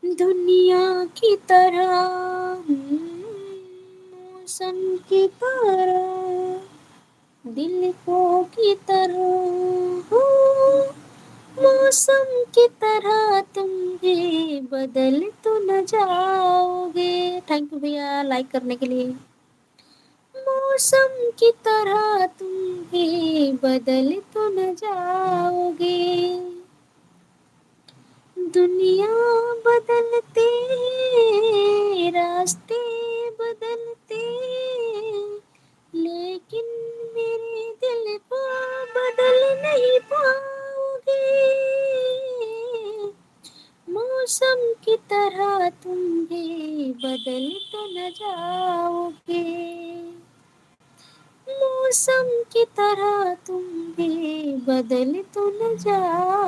दुनिया की तरह मौसम की तरह दिल को की तरह हो, मौसम की तरह तुम भी बदल तो न जाओगे। थैंक यू भैया लाइक करने के लिए। मौसम की तरह तुम भी बदल तो न जाओगे। दुनिया बदलते रास्ते बदलते लेकिन मेरे दिल को बदल नहीं पाओगे। मौसम की तरह तुम भी बदल तो न जाओगे। मौसम की तरह तुम भी बदल तो न जाओगे।